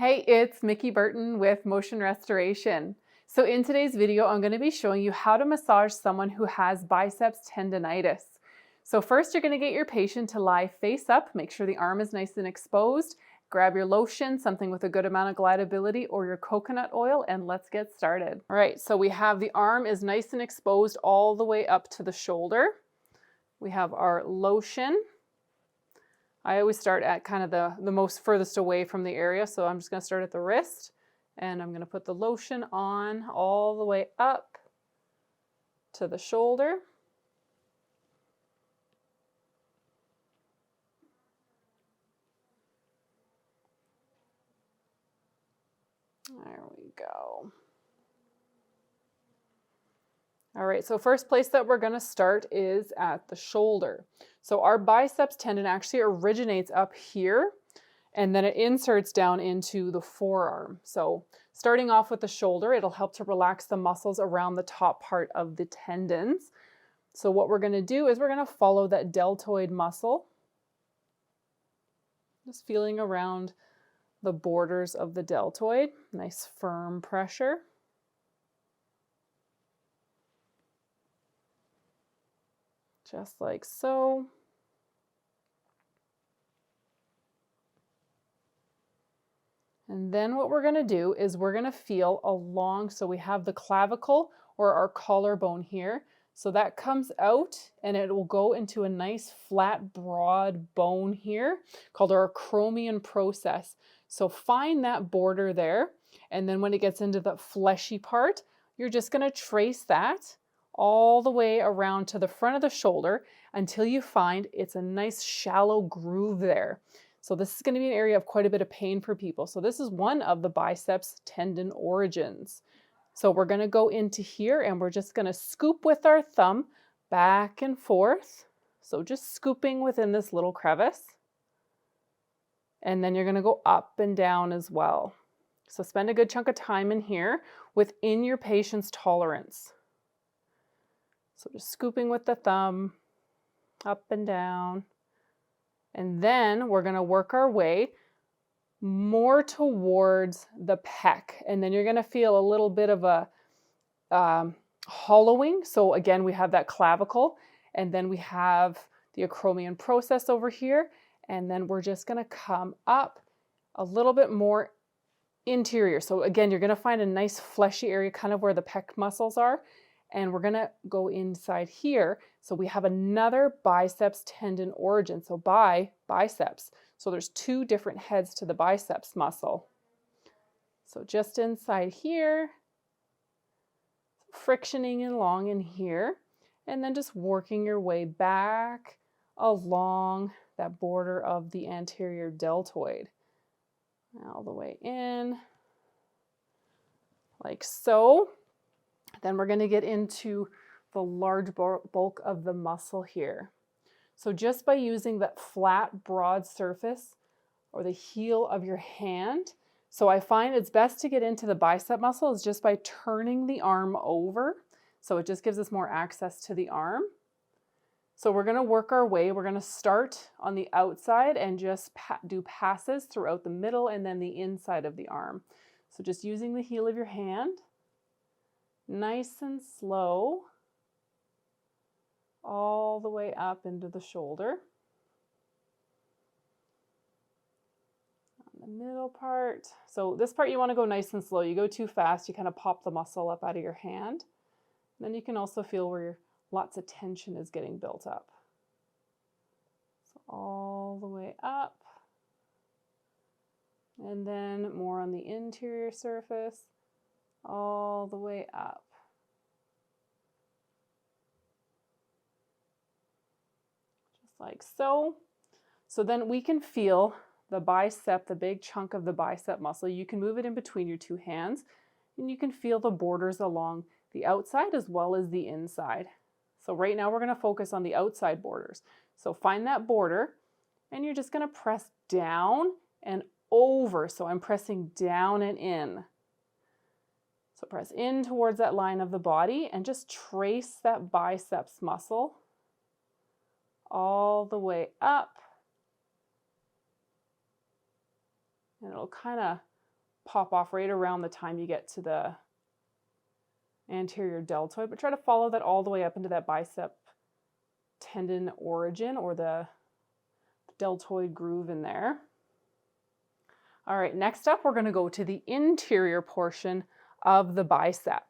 Hey, it's Mickey Burton with Motion Restoration. So in today's video, I'm going to be showing you how to massage someone who has biceps tendonitis. So first, you're going to get your patient to lie face up, make sure the arm is nice and exposed, grab your lotion, something with a good amount of glidability, or your coconut oil, and let's get started. All right, so we have the arm is nice and exposed all the way up to the shoulder. We have our lotion. I always start at kind of the most furthest away from the area, so I'm just going to start at the wrist, and I'm going to put the lotion on all the way up to the shoulder. There we go. All right, so first place that we're going to start is at the shoulder. So our biceps tendon actually originates up here, and then it inserts down into the forearm. So starting off with the shoulder, it'll help to relax the muscles around the top part of the tendons. So what we're going to do is we're going to follow that deltoid muscle, just feeling around the borders of the deltoid. Nice firm pressure. Just like so. And then what we're going to do is we're going to feel along, so we have the clavicle or our collarbone here. So that comes out and it will go into a nice flat broad bone here called our acromion process. So find that border there, and then when it gets into the fleshy part, you're just going to trace that all the way around to the front of the shoulder until you find it's a nice shallow groove there. So this is going to be an area of quite a bit of pain for people. So this is one of the biceps tendon origins. So we're going to go into here and we're just going to scoop with our thumb back and forth. So just scooping within this little crevice. And then you're going to go up and down as well. So spend a good chunk of time in here within your patient's tolerance. So just scooping with the thumb, up and down. And then we're going to work our way more towards the pec. And then you're going to feel a little bit of a hollowing. So again, we have that clavicle, and then we have the acromion process over here. And then we're just going to come up a little bit more interior. So again, you're going to find a nice fleshy area, kind of where the pec muscles are. And we're going to go inside here. So we have another biceps tendon origin. So biceps. So there's two different heads to the biceps muscle. So just inside here, frictioning along in here, and then just working your way back along that border of the anterior deltoid. All the way in, like so. Then we're going to get into the large bulk of the muscle here. So just by using that flat, broad surface or the heel of your hand, so I find it's best to get into the bicep muscle is just by turning the arm over. So it just gives us more access to the arm. So we're going to work our way. We're going to start on the outside and just do passes throughout the middle and then the inside of the arm. So just using the heel of your hand. Nice and slow, all the way up into the shoulder. On the middle part. So this part you want to go nice and slow. You go too fast, you kind of pop the muscle up out of your hand. And then you can also feel where lots of tension is getting built up. So all the way up. And then more on the interior surface. All the way up. Just like so. So then we can feel the bicep, the big chunk of the bicep muscle. You can move it in between your two hands, and you can feel the borders along the outside as well as the inside. So right now we're going to focus on the outside borders. So find that border, and you're just going to press down and over. So I'm pressing down and in. So press in towards that line of the body and just trace that biceps muscle all the way up. And it'll kind of pop off right around the time you get to the anterior deltoid, but try to follow that all the way up into that bicep tendon origin or the deltoid groove in there. All right, next up, we're going to go to the interior portion of the bicep.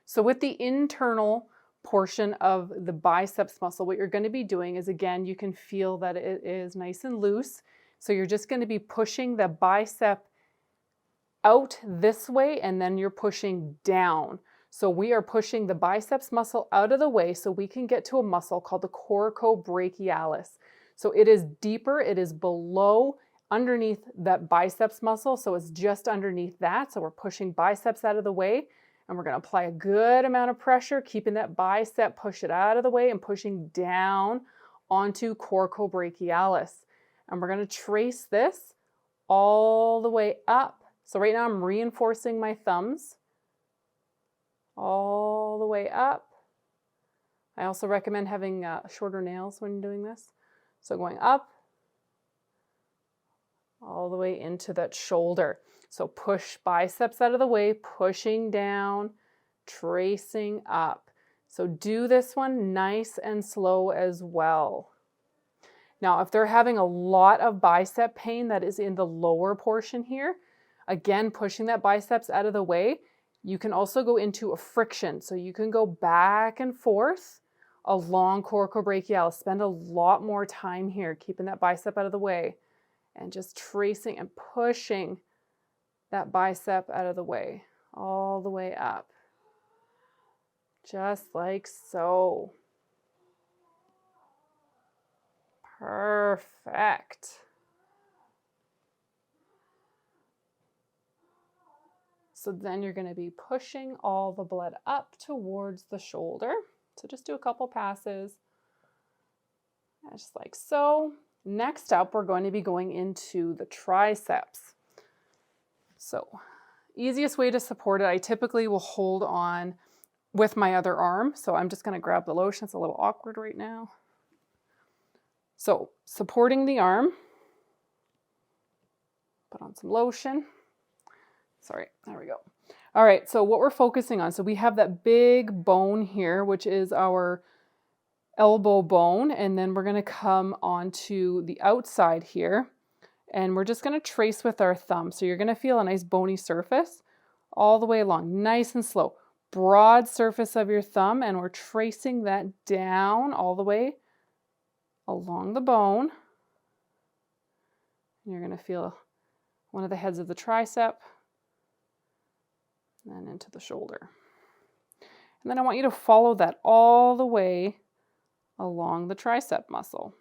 So with the internal portion of the biceps muscle, what you're going to be doing is, again, you can feel that it is nice and loose. So you're just going to be pushing the bicep out this way, and then you're pushing down. So we are pushing the biceps muscle out of the way so we can get to a muscle called the coracobrachialis. So it is deeper, it is below, underneath that biceps muscle, so it's just underneath that. So we're pushing biceps out of the way, and we're going to apply a good amount of pressure, keeping that bicep, push it out of the way, and pushing down onto coracobrachialis. And we're going to trace this all the way up. So right now I'm reinforcing my thumbs all the way up. I also recommend having shorter nails when doing this. So going up, all the way into that shoulder. So push biceps out of the way, pushing down, tracing up. So do this one nice and slow as well. Now, if they're having a lot of bicep pain that is in the lower portion here, again, pushing that biceps out of the way, you can also go into a friction. So you can go back and forth along coracobrachialis. Spend a lot more time here, keeping that bicep out of the way and just tracing and pushing that bicep out of the way, all the way up. Just like so. Perfect. So then you're going to be pushing all the blood up towards the shoulder. So just do a couple passes, just like so. Next up, we're going to be going into the triceps. So easiest way to support it, I typically will hold on with my other arm. So I'm just going to grab the lotion. It's a little awkward right now. So supporting the arm, put on some lotion. Sorry, there we go. All right, so what we're focusing on, so we have that big bone here, which is our elbow bone, and then we're going to come onto the outside here, and we're just going to trace with our thumb. So you're going to feel a nice bony surface all the way along, nice and slow. Broad surface of your thumb, and we're tracing that down all the way along the bone. You're going to feel one of the heads of the tricep, and then into the shoulder. And then I want you to follow that all the way along the tricep muscle.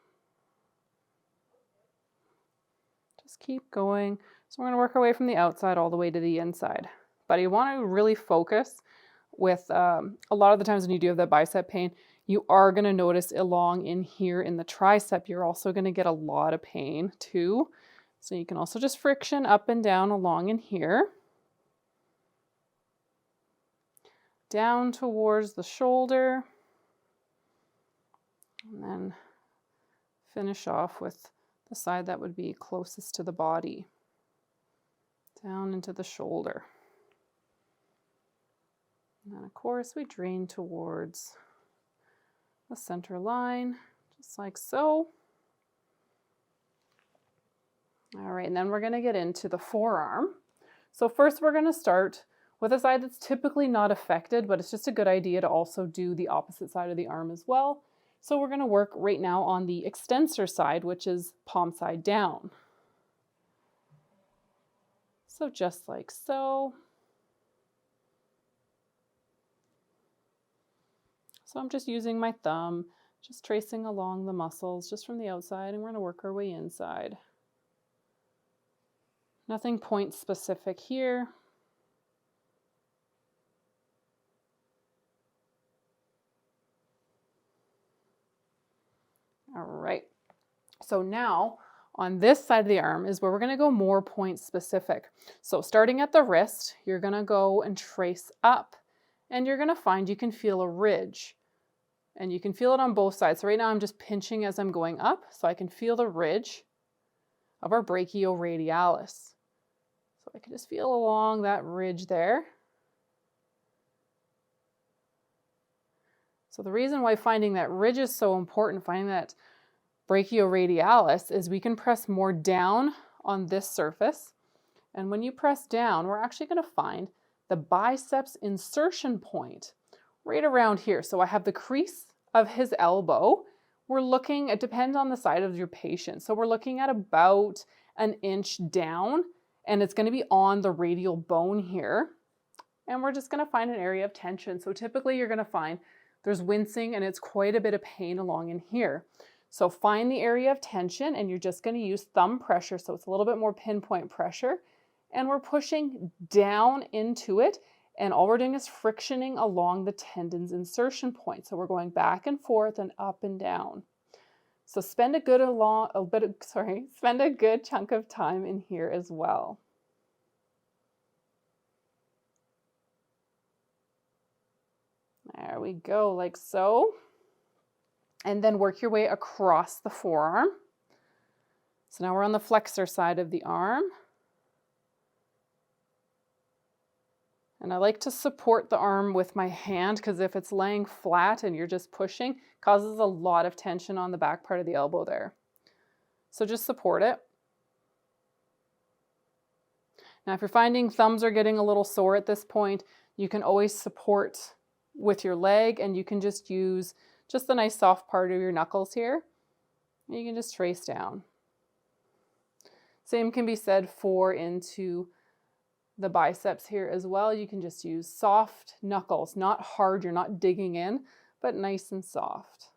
Just keep going. So we're going to work our way from the outside all the way to the inside. But you want to really focus with, a lot of the times when you do have that bicep pain, you are going to notice along in here in the tricep, you're also going to get a lot of pain too. So you can also just friction up and down along in here. Down towards the shoulder. And then finish off with the side that would be closest to the body. Down into the shoulder. And then of course we drain towards the center line, just like so. All right, and then we're going to get into the forearm. So first we're going to start with a side that's typically not affected, but it's just a good idea to also do the opposite side of the arm as well. So we're going to work right now on the extensor side, which is palm side down. So just like so. So I'm just using my thumb, just tracing along the muscles just from the outside, and we're going to work our way inside. Nothing point specific here. All right, so now on this side of the arm is where we're going to go more point specific. So starting at the wrist, you're going to go and trace up, and you're going to find you can feel a ridge, and you can feel it on both sides. So right now I'm just pinching as I'm going up, so I can feel the ridge of our brachioradialis. So I can just feel along that ridge there. So the reason why finding that ridge is so important, finding that brachioradialis, is we can press more down on this surface. And when you press down, we're actually going to find the biceps insertion point right around here. So I have the crease of his elbow. We're looking, it depends on the side of your patient. So we're looking at about an inch down, and it's going to be on the radial bone here. And we're just going to find an area of tension. So typically you're going to find there's wincing and it's quite a bit of pain along in here. So find the area of tension and you're just going to use thumb pressure. So it's a little bit more pinpoint pressure. And we're pushing down into it. And all we're doing is frictioning along the tendon's insertion point. So we're going back and forth and up and down. So spend a good chunk of time in here as well. There we go, like so. And then work your way across the forearm. So now we're on the flexor side of the arm. And I like to support the arm with my hand because if it's laying flat and you're just pushing, it causes a lot of tension on the back part of the elbow there. So just support it. Now if you're finding thumbs are getting a little sore at this point, you can always support with your leg and you can just use just the nice soft part of your knuckles here. And you can just trace down. Same can be said for into the biceps here as well. You can just use soft knuckles, not hard, you're not digging in, but nice and soft.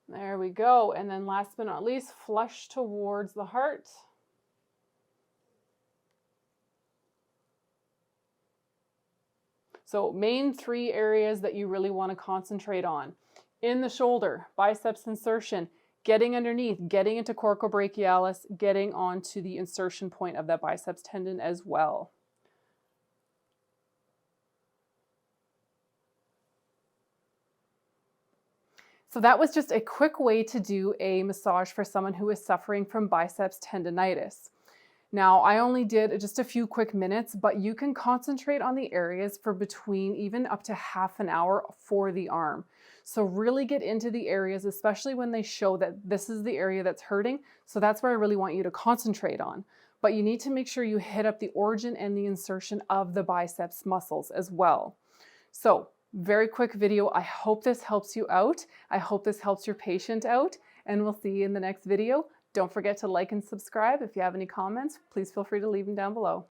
There we go. And then last but not least, flush towards the heart. So main three areas that you really want to concentrate on. In the shoulder, biceps insertion, getting underneath, getting into coracobrachialis, getting onto the insertion point of that biceps tendon as well. So that was just a quick way to do a massage for someone who is suffering from biceps tendonitis. Now, I only did just a few quick minutes, but you can concentrate on the areas for between even up to half an hour for the arm. So really get into the areas, especially when they show that this is the area that's hurting. So that's where I really want you to concentrate on. But you need to make sure you hit up the origin and the insertion of the biceps muscles as well. So very quick video. I hope this helps you out. I hope this helps your patient out, and we'll see you in the next video. Don't forget to like and subscribe. If you have any comments, please feel free to leave them down below.